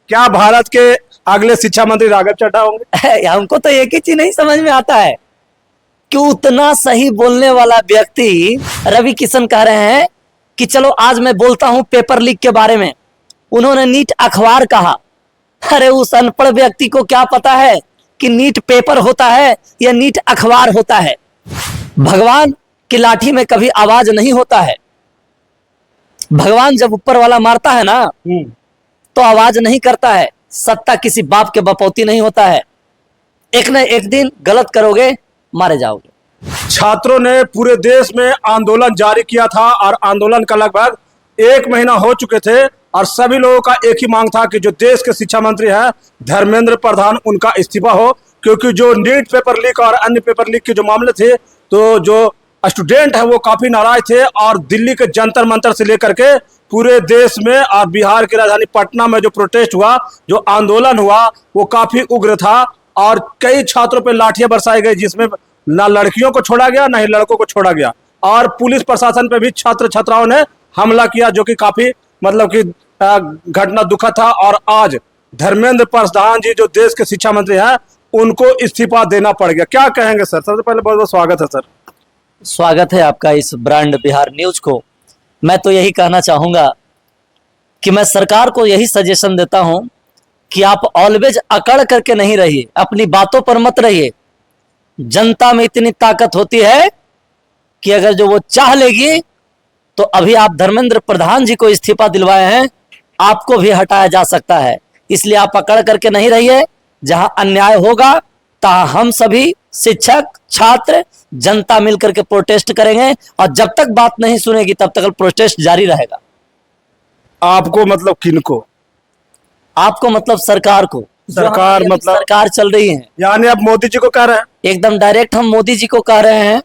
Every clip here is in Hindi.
क्या भारत के अगले शिक्षा मंत्री राघव चड्ढा होंगे? हमको तो एक ही चीज नहीं समझ में आता है कि उतना सही बोलने वाला व्यक्ति रवि किशन कह रहे हैं कि चलो आज मैं बोलता हूं पेपर लीक के बारे में। उन्होंने नीट अखबार कहा। अरे उस अनपढ़ व्यक्ति को क्या पता है कि नीट पेपर होता है या नीट अखबार होता है। भगवान की लाठी में कभी आवाज नहीं होता है। भगवान जब ऊपर वाला मारता है ना तो आवाज नहीं करता है। सत्ता किसी बाप के बपौती नहीं होता है। एक न एक दिन गलत करोगे, मारे जाओगे। छात्रों ने पूरे देश में आंदोलन जारी किया था और आंदोलन का लगभग 1 महीना हो चुके थे और सभी लोगों का एक ही मांग था कि जो देश के शिक्षा मंत्री हैं धर्मेंद्र प्रधान, उनका इस्तीफा हो, क्योंकि जो नीट पेपर लीक और अन्य पेपर लीक के जो मामले थे तो जो स्टूडेंट है वो काफी नाराज थे और दिल्ली के जंतर मंतर से लेकर के पूरे देश में और बिहार की राजधानी पटना में जो प्रोटेस्ट हुआ, जो आंदोलन हुआ, वो काफी उग्र था और कई छात्रों पर लाठियां बरसाई गई, जिसमें ना लड़कियों को छोड़ा गया ना ही लड़कों को छोड़ा गया और पुलिस प्रशासन पे भी छात्र छात्राओं ने हमला किया, जो कि काफी मतलब कि घटना दुखद था। और आज धर्मेंद्र प्रधान जी जो देश के शिक्षा मंत्री हैं उनको इस्तीफा देना पड़ गया। क्या कहेंगे सर? सबसे पहले बहुत बहुत स्वागत है सर। स्वागत है आपका इस ब्रांड बिहार न्यूज को। मैं तो यही कहना चाहूंगा कि मैं सरकार को यही सजेशन देता हूं कि आप ऑलवेज अकड़ करके नहीं रहिए, अपनी बातों पर मत रहिए। जनता में इतनी ताकत होती है कि अगर जो वो चाह लेगी तो अभी आप धर्मेंद्र प्रधान जी को इस्तीफा दिलवाए हैं, आपको भी हटाया जा सकता है। इसलिए आप अकड़ करके नहीं रहिए। जहां अन्याय होगा तहां हम सभी शिक्षक, छात्र, जनता मिलकर के प्रोटेस्ट करेंगे और जब तक बात नहीं सुनेगी तब तक प्रोटेस्ट जारी रहेगा। आपको मतलब किनको? आपको मतलब सरकार को। सरकार मतलब सरकार चल रही है, यानी आप मोदी जी को कह रहे हैं? एकदम डायरेक्ट हम मोदी जी को कह रहे हैं।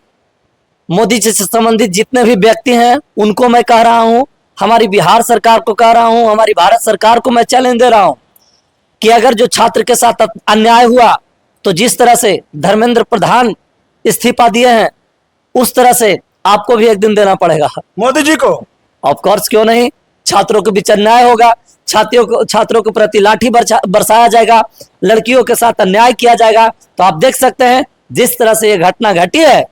मोदी जी से संबंधित जितने भी व्यक्ति हैं उनको मैं कह रहा हूं, हमारी बिहार सरकार को कह रहा हूं, हमारी भारत सरकार को मैं चैलेंज दे रहा हूं कि अगर जो छात्र के साथ अन्याय हुआ तो जिस तरह से धर्मेंद्र प्रधान इस्तीफा दिए हैं उस तरह से आपको भी एक दिन देना पड़ेगा मोदी जी को। ऑफ कोर्स, क्यों नहीं। छात्रों के बीच अन्याय होगा, छात्रों के प्रति लाठी बरसाया जाएगा, लड़कियों के साथ अन्याय किया जाएगा। तो आप देख सकते हैं जिस तरह से ये घटना घटी है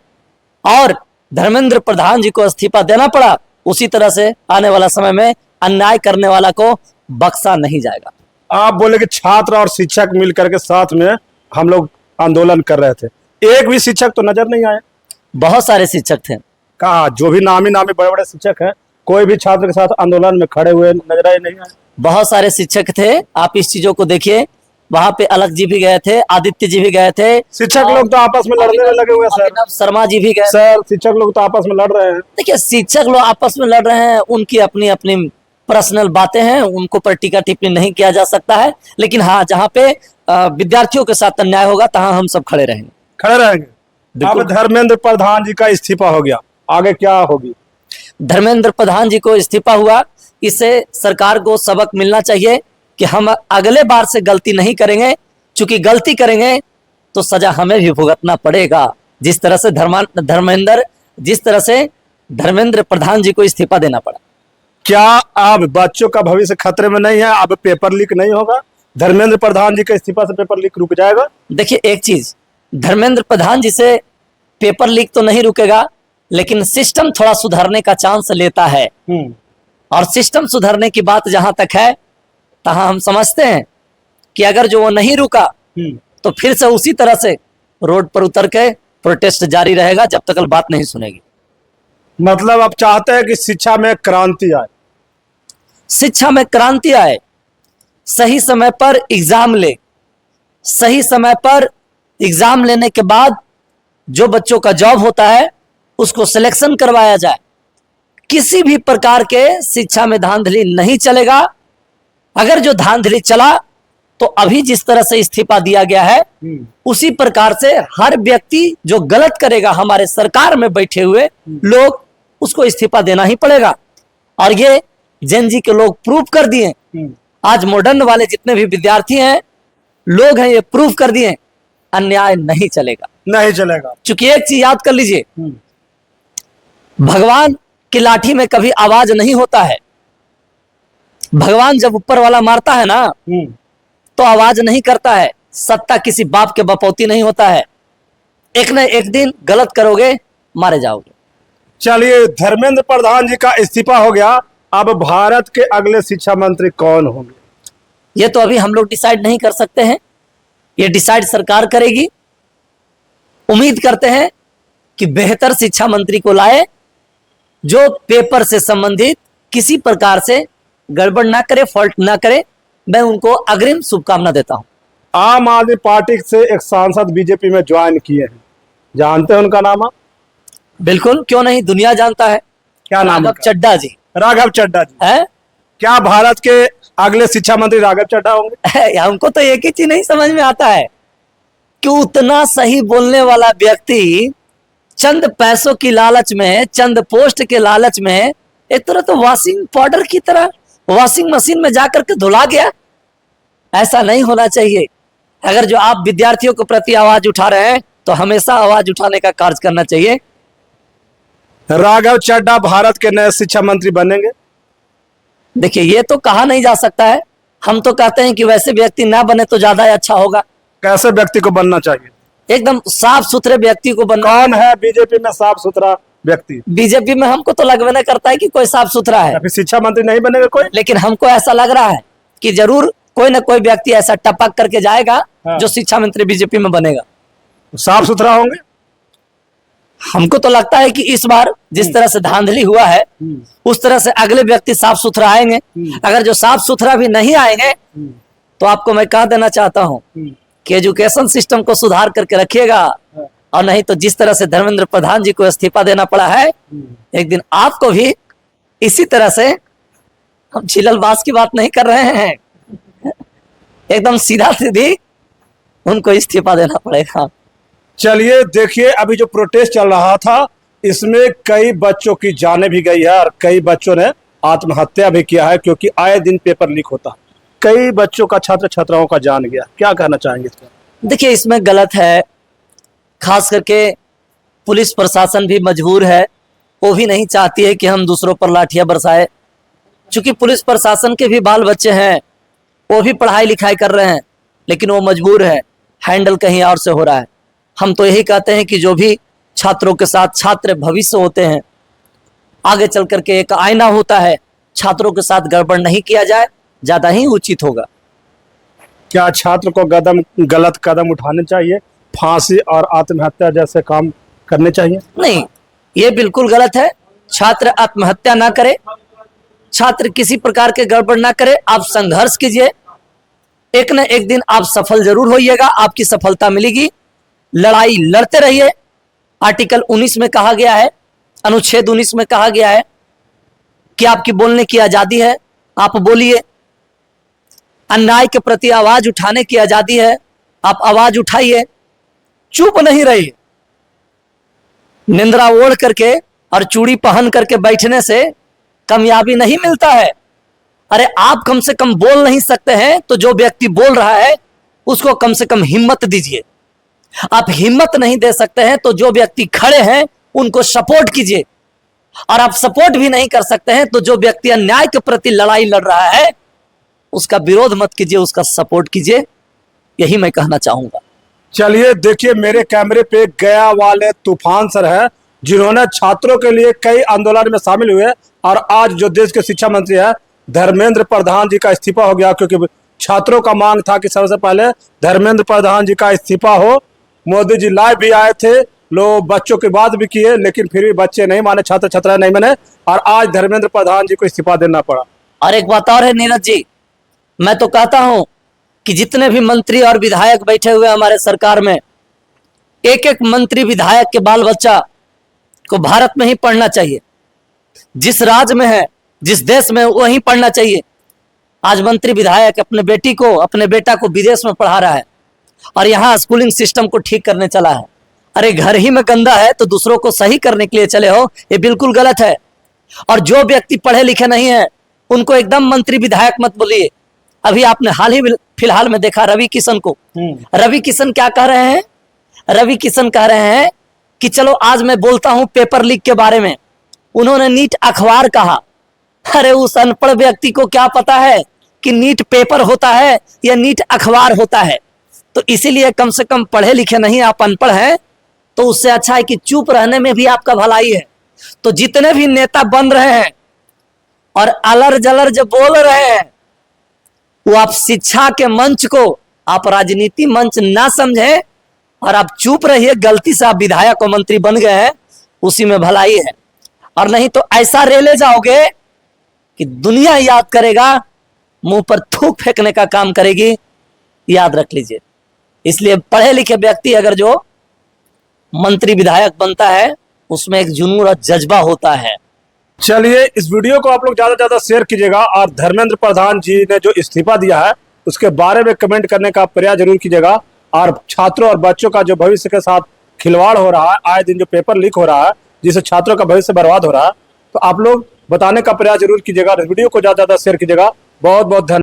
और धर्मेंद्र प्रधान जी को इस्तीफा देना पड़ा, उसी तरह से आने वाला समय में अन्याय करने वाला को बख्शा नहीं जाएगा। आप बोले कि छात्र और शिक्षक मिलकर के साथ में हम लोग आंदोलन कर रहे थे, एक भी शिक्षक तो नजर नहीं आया? बहुत सारे शिक्षक थे। कहा जो भी नामी बड़े बड़े शिक्षक हैं, कोई भी छात्र के साथ आंदोलन में खड़े हुए नजर आए नहीं आए? बहुत सारे शिक्षक थे। आप इस चीजों को देखिए, वहां पे अलग जी भी गए थे, आदित्य जी भी गए थे। शिक्षक लोग तो आपस में लड़ने में लगे हुए हैं सर। शर्मा जी भी गए सर। शिक्षक लोग तो आपस में लड़ रहे हैं। देखिए, शिक्षक लोग आपस में लड़ रहे हैं, उनकी अपनी अपनी पर्सनल बातें हैं, उनको पर टीका टिप्पणी नहीं किया जा सकता है। लेकिन हाँ, जहाँ पे विद्यार्थियों के साथ अन्याय होगा तहाँ हम सब खड़े रहेंगे। अब धर्मेंद्र प्रधान जी का इस्तीफा हो गया, आगे क्या होगी? धर्मेंद्र प्रधान जी को इस्तीफा हुआ, इससे सरकार को सबक मिलना चाहिए कि हम अगले बार से गलती नहीं करेंगे, क्योंकि गलती करेंगे तो सजा हमें भी भुगतना पड़ेगा। जिस तरह से धर्मेंद्र प्रधान जी को इस्तीफा देना पड़ा। क्या अब बच्चों का भविष्य खतरे में नहीं है? अब पेपर लीक नहीं होगा? धर्मेंद्र प्रधान जी के इस्तीफा से पेपर लीक रुक जाएगा? देखिए एक चीज, धर्मेंद्र प्रधान जी से पेपर लीक तो नहीं रुकेगा, लेकिन सिस्टम थोड़ा सुधरने का चांस लेता है। और सिस्टम सुधरने की बात जहां तक है, तहां हम समझते हैं कि अगर जो वो नहीं रुका तो फिर से उसी तरह से रोड पर उतर के प्रोटेस्ट जारी रहेगा जब तक बात नहीं सुनेगी। मतलब आप चाहते हैं कि शिक्षा में क्रांति आए? शिक्षा में क्रांति आए, सही समय पर एग्जाम ले, सही समय पर एग्जाम लेने के बाद जो बच्चों का जॉब होता है उसको सिलेक्शन करवाया जाए। किसी भी प्रकार के शिक्षा में धांधली नहीं चलेगा। अगर जो धांधली चला तो अभी जिस तरह से इस्तीफा दिया गया है उसी प्रकार से हर व्यक्ति जो गलत करेगा, हमारे सरकार में बैठे हुए लोग, उसको इस्तीफा देना ही पड़ेगा। और ये जेन जी के लोग प्रूव कर दिए। आज मॉडर्न वाले जितने भी विद्यार्थी हैं, लोग हैं, ये प्रूव कर दिए अन्याय नहीं चलेगा, नहीं चलेगा। क्योंकि एक चीज याद कर लीजिए, भगवान की लाठी में कभी आवाज नहीं होता है। भगवान जब ऊपर वाला मारता है ना तो आवाज नहीं करता है, सत्ता किसी बाप के बपौती नहीं होता है। एक न एक दिन गलत करोगे, मारे जाओगे। चलिए, धर्मेंद्र प्रधान जी का इस्तीफा हो गया, अब भारत के अगले शिक्षा मंत्री कौन होंगे? ये तो अभी हम लोग डिसाइड नहीं कर सकते हैं, ये डिसाइड सरकार करेगी। उम्मीद करते हैं कि बेहतर शिक्षा मंत्री को लाए, जो पेपर से संबंधित किसी प्रकार से गड़बड़ ना करे, फॉल्ट ना करे। मैं उनको अग्रिम शुभकामना देता हूं। आम आदमी पार्टी से एक सांसद बीजेपी में ज्वाइन किए हैं, जानते हैं उनका नाम आप? बिल्कुल, क्यों नहीं, दुनिया जानता है। क्या नाम राघव उनका? चड्ढा जी राघव चड्ढा जी। है। क्या भारत के अगले शिक्षा मंत्री राघव चड्ढा होंगे? हमको तो एक ही चीज नहीं समझ में आता है कि उतना सही बोलने वाला व्यक्ति चंद पैसों की लालच में, चंद पोस्ट के लालच में एक तरह तो वॉशिंग पाउडर की तरह वॉशिंग मशीन में जाकर के धुला गया। ऐसा नहीं होना चाहिए। अगर जो आप विद्यार्थियों के प्रति आवाज उठा रहे हैं तो हमेशा आवाज उठाने का कार्य करना चाहिए। राघव चड्ढा भारत के नए शिक्षा मंत्री बनेंगे? देखिए, ये तो कहा नहीं जा सकता है। हम तो कहते हैं कि वैसे व्यक्ति ना बने तो ज्यादा अच्छा होगा। कैसे व्यक्ति को बनना चाहिए? एकदम साफ सुथरे व्यक्ति को बनना। कौन है बीजेपी में साफ सुथरा व्यक्ति? बीजेपी में हमको तो लगवे नहीं करता है कि कोई साफ सुथरा है, अभी शिक्षा मंत्री नहीं बनेगा कोई? लेकिन हमको ऐसा लग रहा है कि जरूर कोई ना कोई व्यक्ति ऐसा टपक करके जाएगा हाँ। जो शिक्षा मंत्री बीजेपी में बनेगा। साफ सुथरा होंगे? हमको तो लगता है कि इस बार जिस तरह से धांधली हुआ है उस तरह से अगले व्यक्ति साफ सुथरा आएंगे। अगर जो साफ सुथरा भी नहीं आएंगे तो आपको मैं कह देना चाहता हूं कि एजुकेशन सिस्टम को सुधार करके रखिएगा, और नहीं तो जिस तरह से धर्मेंद्र प्रधान जी को इस्तीफा देना पड़ा है, एक दिन आपको भी इसी तरह से, हम छिललबाज की बात नहीं कर रहे हैं, एकदम सीधा सीधी उनको इस्तीफा देना पड़ेगा। चलिए, देखिए, अभी जो प्रोटेस्ट चल रहा था इसमें कई बच्चों की जानें भी गई है और कई बच्चों ने आत्महत्या भी किया है, क्योंकि आए दिन पेपर लीक होता है। कई बच्चों का, छात्र छात्राओं का जान गया। क्या कहना चाहेंगे इस पर? देखिए, इसमें गलत है। खास करके पुलिस प्रशासन भी मजबूर है, वो भी नहीं चाहती है कि हम दूसरों पर लाठियां बरसाए। चूंकि पुलिस प्रशासन के भी बाल बच्चे हैं, वो भी पढ़ाई लिखाई कर रहे हैं, लेकिन वो मजबूर है, हैंडल कहीं और से हो रहा है। हम तो यही कहते हैं कि जो भी छात्रों के साथ छात्र भविष्य होते हैं, आगे चल करके एक आईना होता है, छात्रों के साथ गड़बड़ नहीं किया जाए, ज्यादा ही उचित होगा। क्या छात्र को गलत कदम उठाने चाहिए, फांसी और आत्महत्या जैसे काम करने चाहिए? नहीं, ये बिल्कुल गलत है। छात्र आत्महत्या ना करे, छात्र किसी प्रकार के गड़बड़ ना करे। आप संघर्ष कीजिए, एक न एक दिन आप सफल जरूर होइएगा, आपकी सफलता मिलेगी। लड़ाई लड़ते रहिए। आर्टिकल 19 में कहा गया है, अनुच्छेद 19 में कहा गया है कि आपकी बोलने की आजादी है, आप बोलिए। अन्याय के प्रति आवाज उठाने की आजादी है, आप आवाज उठाइए, चुप नहीं रहिए। निंद्रा ओढ़ करके और चूड़ी पहन करके बैठने से कामयाबी नहीं मिलता है। अरे आप कम से कम बोल नहीं सकते हैं तो जो व्यक्ति बोल रहा है उसको कम से कम हिम्मत दीजिए। आप हिम्मत नहीं दे सकते हैं तो जो व्यक्ति खड़े हैं उनको सपोर्ट कीजिए, और आप सपोर्ट भी नहीं कर सकते हैं तो जो व्यक्ति अन्याय के प्रति लड़ाई लड़ रहा है उसका विरोध मत कीजिए, उसका सपोर्ट कीजिए। यही मैं कहना चाहूंगा। चलिए, देखिए, मेरे कैमरे पे गया वाले तूफान सर है, जिन्होंने छात्रों के लिए कई आंदोलन में शामिल हुए, और आज जो देश के शिक्षा मंत्री है धर्मेंद्र प्रधान जी का इस्तीफा हो गया, क्योंकि छात्रों का मांग था कि सबसे पहले धर्मेंद्र प्रधान जी का इस्तीफा हो। मोदी जी लाइव भी आए थे, लोग बच्चों की बात भी किए, लेकिन फिर भी बच्चे नहीं माने, छात्र छात्राएं नहीं माने, और आज धर्मेंद्र प्रधान जी को इस्तीफा देना पड़ा। और एक बात और है नीरज जी, मैं तो कहता हूं कि जितने भी मंत्री और विधायक बैठे हुए हमारे सरकार में, एक एक मंत्री विधायक के बाल बच्चा को भारत में ही पढ़ना चाहिए। जिस राज्य में है, जिस देश में, वहीं पढ़ना चाहिए। आज मंत्री विधायक अपने बेटी को, अपने बेटा को विदेश में पढ़ा रहा है और यहाँ स्कूलिंग सिस्टम को ठीक करने चला है। अरे घर ही में गंदा है तो दूसरों को सही करने के लिए चले हो, ये बिल्कुल गलत है। और जो व्यक्ति पढ़े लिखे नहीं है उनको एकदम मंत्री विधायक मत बोलिए। अभी आपने हाल ही फिलहाल में देखा रवि किशन को। रवि किशन क्या कह रहे हैं? रवि किशन कह रहे हैं कि चलो आज मैं बोलता हूं पेपर लीक के बारे में। उन्होंने नीट अखबार कहा। अरे उस अनपढ़ व्यक्ति को क्या पता है कि नीट पेपर होता है या नीट अखबार होता है। तो इसीलिए कम से कम पढ़े लिखे नहीं, आप अनपढ़ हैं, तो उससे अच्छा है कि चुप रहने में भी आपका भलाई है। तो जितने भी नेता बन रहे हैं और अलर जलर जो बोल रहे हैं, वो आप शिक्षा के मंच को आप राजनीति मंच ना समझे और आप चुप रहिए। गलती से आप विधायक और मंत्री बन गए हैं, उसी में भलाई है। और नहीं तो ऐसा रेले जाओगे कि दुनिया याद करेगा, मुंह पर थूक फेंकने का काम करेगी, याद रख लीजिए। इसलिए पढ़े लिखे व्यक्ति अगर जो मंत्री विधायक बनता है, उसमें एक जुनून और जज्बा होता है। चलिए, इस वीडियो को आप लोग ज्यादा से ज्यादा शेयर कीजिएगा और धर्मेंद्र प्रधान जी ने जो इस्तीफा दिया है उसके बारे में कमेंट करने का प्रयास जरूर कीजिएगा। और छात्रों और बच्चों का जो भविष्य के साथ खिलवाड़ हो रहा है, आए दिन जो पेपर लीक हो रहा है जिससे छात्रों का भविष्य बर्बाद हो रहा है, तो आप लोग बताने का प्रयास जरूर कीजिएगा। वीडियो को ज्यादा से ज्यादा शेयर कीजिएगा। बहुत बहुत धन्यवाद।